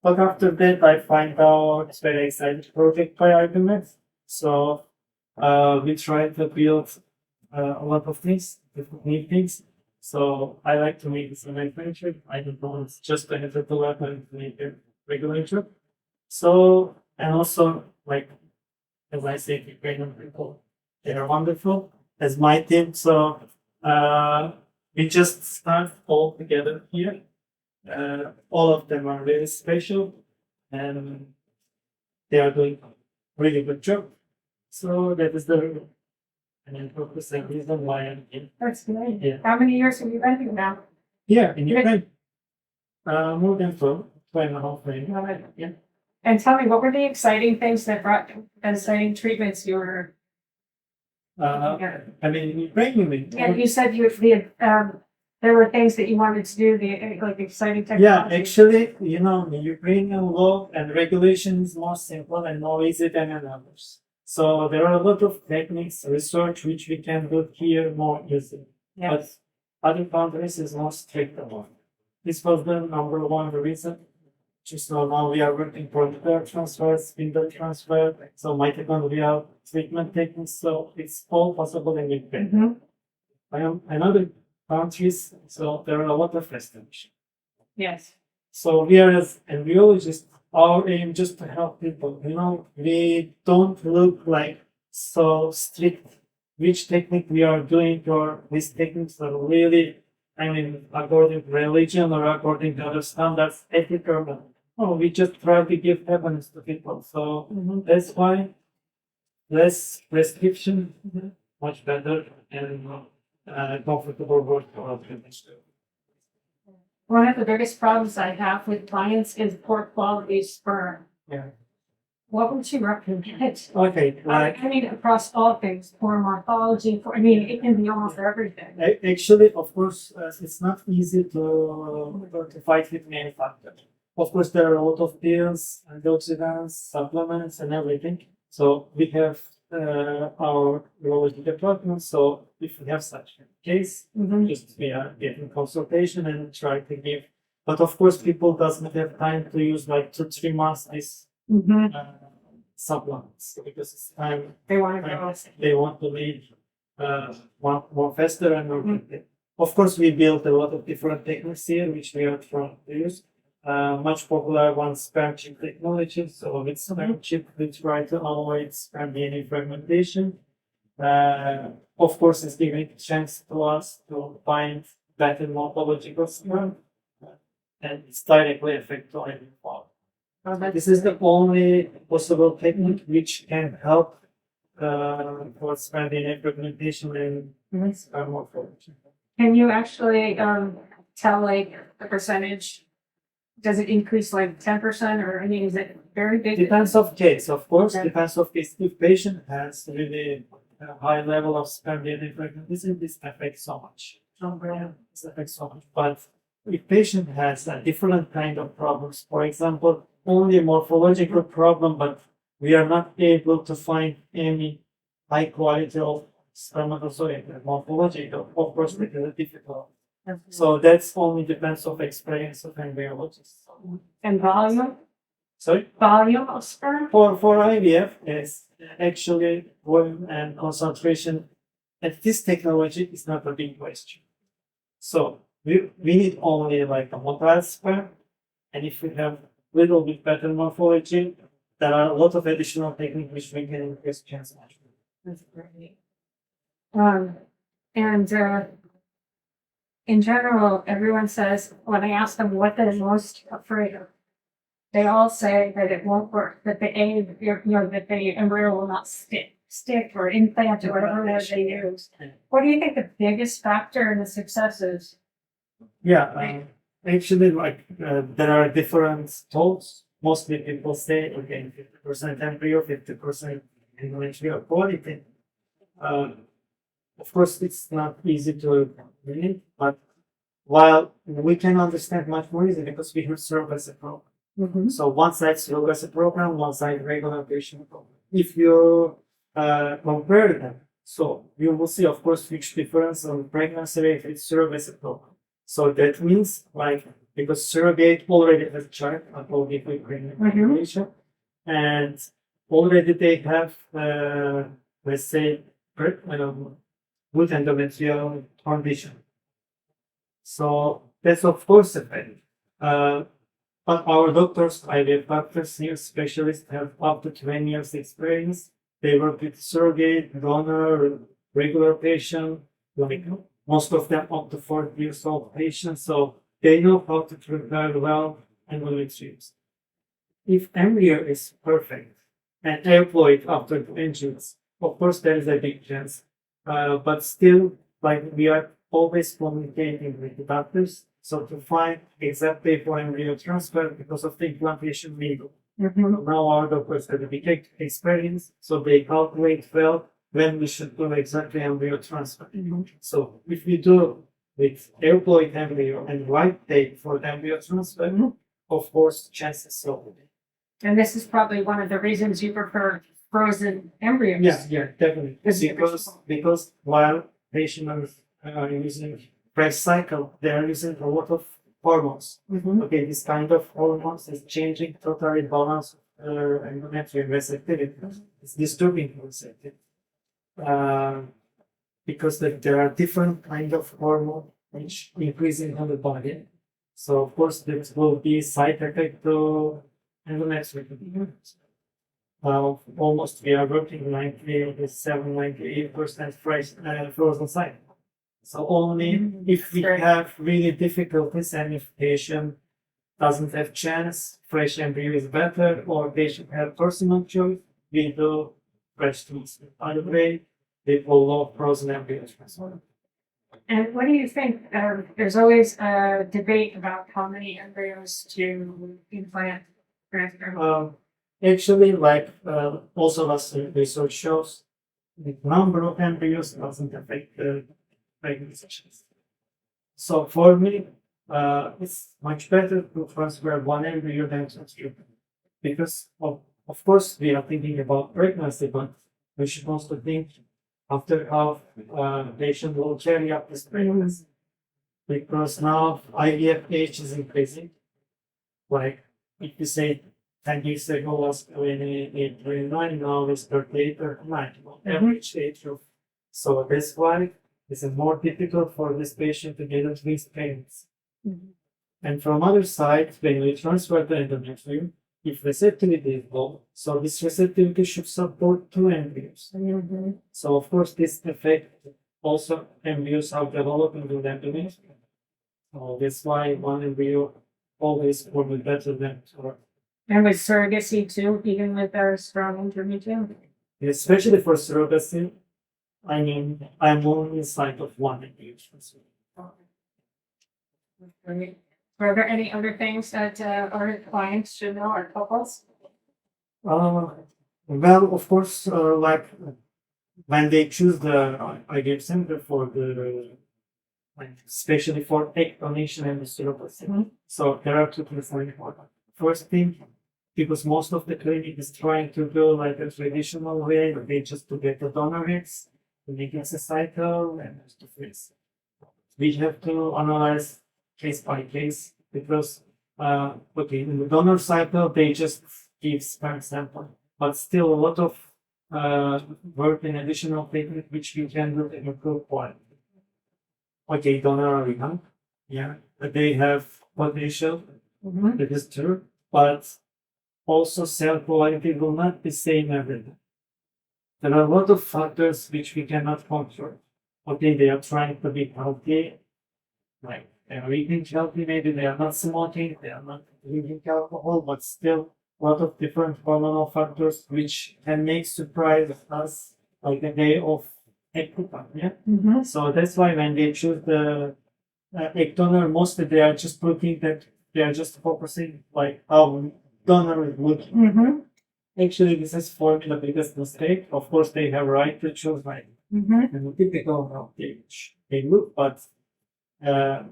But after that, I find out it's very exciting project by argument. So we try to build a lot of things, different new things. So I like to make some adventure. I don't know, it's just a to lab and make a regulator. So, and also, like, as I say, the Ukrainian people, they are wonderful as my team. So, we just start all together here. All of them are very special and they are doing really good job. So that is the main purpose and reason why I'm here. That's great. Yeah. How many years have you been here now? Yeah, in Ukraine. More than 2.5 years. Yeah. And tell me, what were the exciting things that brought exciting treatments you were? I mean, in Ukraine, you mean? Yeah, you said there were things that you wanted to do, like exciting Yeah, technology. actually, the Ukrainian law and regulation is more simple and more easy than in others. So there are a lot of techniques, research which we can do here more easily. Yes. But other countries is more strict about it. This was the number one reason. Just now we are working protocol transfer, spindle transfer, so mitochondrial treatment techniques. So it's all possible in Ukraine. Mhm. I am another countries, so there are a lot of restrictions. Yes. So we are as embryologists, our aim just to help people. We don't look like so strict which technique we are doing or these techniques are really, according to religion or according to other standards, ethical. No, we just try to give happiness to people. So that's why less restriction, much better and comfortable work for our patients. One of the biggest problems I have with clients is poor quality sperm. Yeah. What would you recommend? Okay, I mean, across all things, poor morphology, it can be almost everything. actually, of course, it's not easy to fight with manufacturers. Of course, there are a lot of pills, antioxidants, supplements, and everything. So we have our urology department. So if we have such a case, just we are getting consultation and try to give. But of course, people doesn't have time to use like 2-3 months this supplements because it's time. They want to go. They want to leave more faster and more quickly. Of course, we built a lot of different techniques here, which we are trying to use. Much popular one, sperm chip technology. So with sperm chip, we try to avoid sperm DNA fragmentation. Of course, it's giving a chance to us to find better morphological sperm, and it's directly affect to every part. This is the only possible technique which can help for sperm DNA fragmentation and sperm morphology. Can you actually tell like the percentage? Does it increase like 10% or is it very big? Depends of case, of course. Okay. Depends of case. If patient has really a high level of sperm DNA fragmentation, this affects so much. This affects so much. But if patient has a different kind of problems, for example, only a morphological problem, but we are not able to find any high quality of spermatozoid morphological, of course, it is difficult. So that's only depends of experience of embryologists. And volume? Sorry? Volume of sperm? For IVF, is actually volume and concentration. And this technology is not a big question. So we need only like a motile sperm. And if we have little bit better morphology, there are a lot of additional techniques which we can increase chance of. That's great. In general, everyone says, when I ask them what they're most afraid of, they all say that it won't work, that the egg, that the embryo will not stick or implant or whatever it is they use. What do you think the biggest factor in the success is? Yeah, actually, there are different thoughts. Mostly people say, okay, 50% embryo, 50% embryo quality. Of course, it's not easy to read, but while we can understand much more easily because we have surrogacy program. So one side surrogacy program, one side regular patient program. If you compare them, so you will see, of course, huge difference on pregnancy rate with surrogacy program. So that means like because surrogate already has a child, according to regulation, and already they have, let's say, good endometrial condition. So that's of course a fact. But our doctors, IVF doctors, new specialists have up to 20 years experience. They work with surrogate, donor, regular patient, like most of them up to 40 years old patients. So they know how to prepare well endometriosis. If embryo is perfect and employed after the injuries, of course there is a big chance. But still, like we are always communicating with the doctors. So to find exactly for embryo transfer because of the implantation needle. Now our doctors have a big experience, so they calculate well when we should do exactly embryo transfer. So if we do with employed embryo and right date for the embryo transfer, of course chances are good. And this is probably one of the reasons you prefer frozen embryos. Yeah, definitely. Because while patients are using fresh cycle, they are using a lot of hormones. Okay, this kind of hormones is changing totally balance endometrial receptivity. It's disturbing receptivity. Because there are different kind of hormone which increasing on the body. So of course there will be side effect to endometrial. Almost we are working 97-98% fresh frozen side. So only if we have really difficulties and if patient doesn't have chance, fresh embryo is better, or they should have personal choice, we do fresh transfer. By the way, they follow frozen embryo transfer. And what do you think? There's always a debate about how many embryos to implant. Actually, like also as research shows, the number of embryos doesn't affect the pregnancy. So for me, it's much better to transfer one embryo than transfer, because of course we are thinking about pregnancy, but we should also think after how patient will carry up this pregnancy, because now IVF age is increasing. Like if you say 10 years ago was 28, 29, now it's 38, 39, average age of. So that's why it's more difficult for this patient to get at least payments. And from other side, when we transfer the endometrium, if receptivity is low, so this receptivity should support two embryos. So of course this affect also embryos are developing in the endometrium. So that's why one embryo always will be better than two. And with surrogacy too, even with our strong endometrium. Especially for surrogacy, I mean, I'm only side of one embryo. Are there any other things that our clients should know, our couples? Well, of course, like when they choose the IVF center for the, like, especially for egg donation and the surrogacy. So there are two things very important. First thing, because most of the clinic is trying to do like a traditional way, they just to get the donor eggs, to make it a cycle, and to freeze. We have to analyze case by case because, okay, in the donor cycle, they just give sperm sample, but still a lot of work in additional treatment which we can do to improve quality. Okay, donor arena, yeah, they have potential, that is true, but also cell quality will not be same every day. There are a lot of factors which we cannot control. Okay, they are trying to be healthy, like they are eating healthy, maybe they are not smoking, they are not drinking alcohol, but still a lot of different hormonal factors which can make surprise us like the day of egg put-up, yeah? So that's why when they choose the egg donor, mostly they are just looking that they are just focusing like how donor is looking. Actually, this is for me the biggest mistake. Of course, they have right to choose like typical how they look, but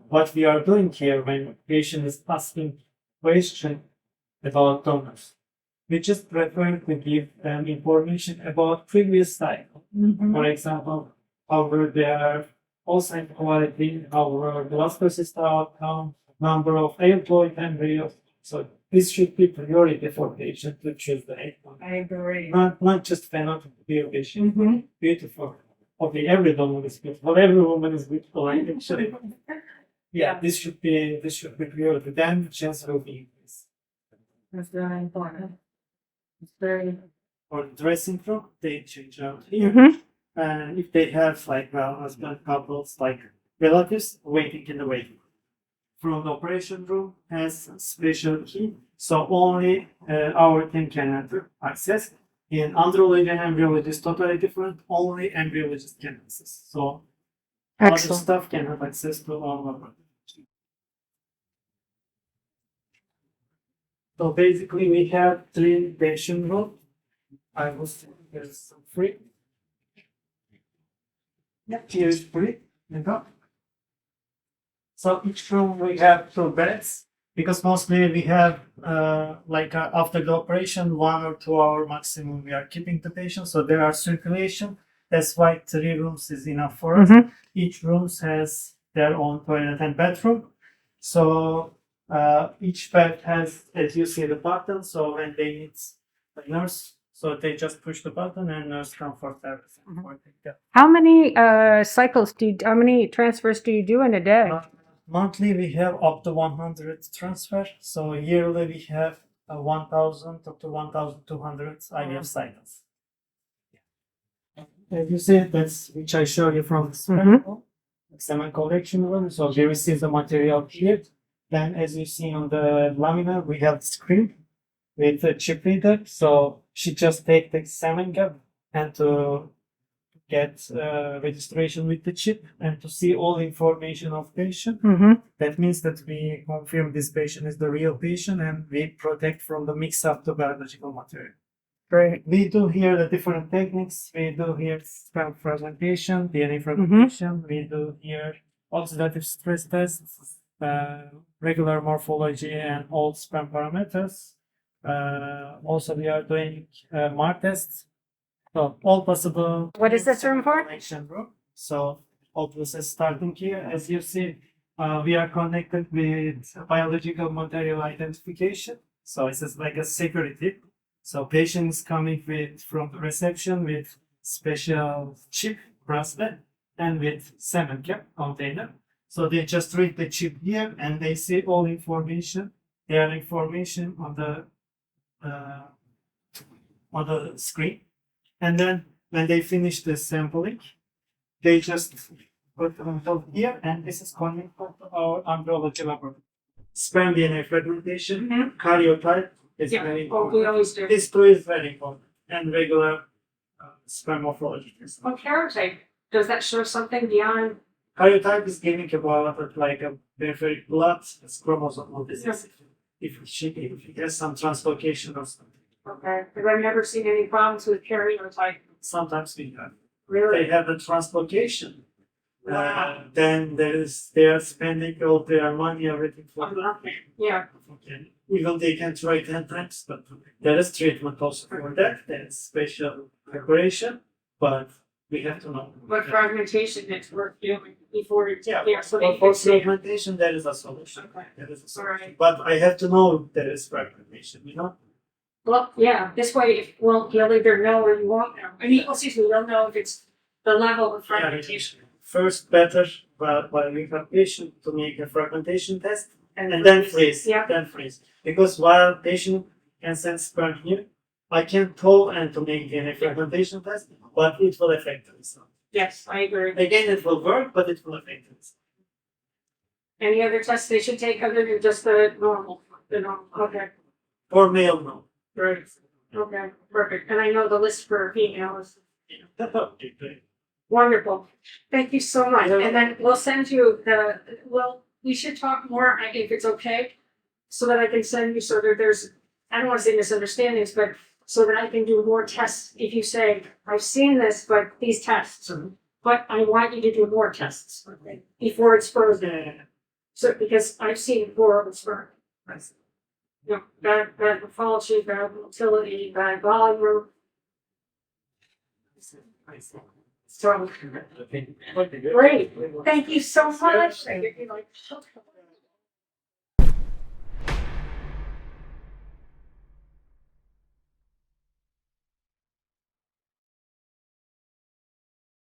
what we are doing here when patient is asking question about donors, we just prefer to give them information about previous cycle. For example, how were their oocyte quality, how were the last persistent outcome, number of haploid embryos. So this should be priority for patient to choose the haploid. I agree. Not just phenotypic patient. Mm-hmm. Beautiful. Okay, every donor is beautiful. Every woman is beautiful. Actually, yeah, this should be priority. Then the chance will be increased. That's very important. It's very. For the dressing room, they change out here. Mm-hmm. And if they have like husband couples, like relatives waiting in the waiting room. From the operation room has a special key, so only our team can enter access. In andrology and embryology is totally different. Only embryologist can access. So other Excellent. staff can have access to all of them. So basically, we have 3 patient rooms. I will say there's some free. Yep, here is free. So each room we have 2 beds because mostly we have after the operation 1 or 2 hour maximum we are keeping the patient. So there are circulation. That's why 3 rooms is enough for us. Mm-hmm. Each room has their own toilet and bathroom. So each bed has, as you see, the button. So when they need a nurse, so they just push the button and nurse comfort everything. How many how many transfers do you do in a day? Monthly we have up to 100 transfer. So yearly we have 1,000 up to 1,200 IVF cycles. As you see, that's which I show you from the semen collection room. So we receive the material here. Then, as you see on the laminar, we have the screen with a chip reader. So she just take the semen gap and to get registration with the chip and to see all information of patient. Mm-hmm. That means that we confirm this patient is the real patient and we protect from the mix of the biological material. Great. We do here the different techniques. We do here sperm fragmentation, DNA fragmentation. We do here oxidative stress tests, regular morphology, and all sperm parameters. Also, we are doing MAR tests. So all possible. What is this room for? Connection room. So all process starting here. As you see, we are connected with biological material identification. So it's just like a security. So patients coming from the reception with special chip bracelet and with semen cap container. So they just read the chip here and they see all information. Their information on the screen. And then when they finish the sampling, they just put them on here, and this is connected to our embryology laboratory. Sperm DNA fragmentation, karyotype is very important. We always do. This too is very important, and regular sperm morphology. What karyotype? Does that show something beyond? Karyotype is giving about like a peripheral blood, it's chromosomal disease. If it has some translocation or something. Okay, because I've never seen any problems with karyotype. Sometimes we have. Really? They have the translocation. Wow. Then they are spending all their money, everything for nothing. Yeah. Okay. Even they can try 10 times, but there is treatment also for that. There's special preparation, but we have to know. But fragmentation is worth doing before it's so for fragmentation, there is a solution. Okay. There is a solution. Alright. But I have to know there is fragmentation, Well, yeah, this way, you'll either know or you won't know. I mean, you'll know if it's the level of fragmentation. First, better by patient to make a fragmentation test and then freeze. Yeah. Then freeze. Because while patient can send sperm here, I can thaw and to make DNA fragmentation test, but it will affect the result. Yes, I agree. Again, it will work, but it will affect the result. Any other tests they should take other than just the normal? The normal. Okay. For male, no. Great. Okay. Perfect. And I know the list for female is wonderful. Thank you so much. Yeah. And then we'll send you we should talk more, if it's okay, so that I can send you so that there's, I don't want to say misunderstandings, but so that I can do more tests. If you say, I've seen this, but these tests, but I want you to do more tests before it's frozen. So, because I've seen horrible sperm. Bad morphology, bad motility, bad volume. So, great. Thank you so much.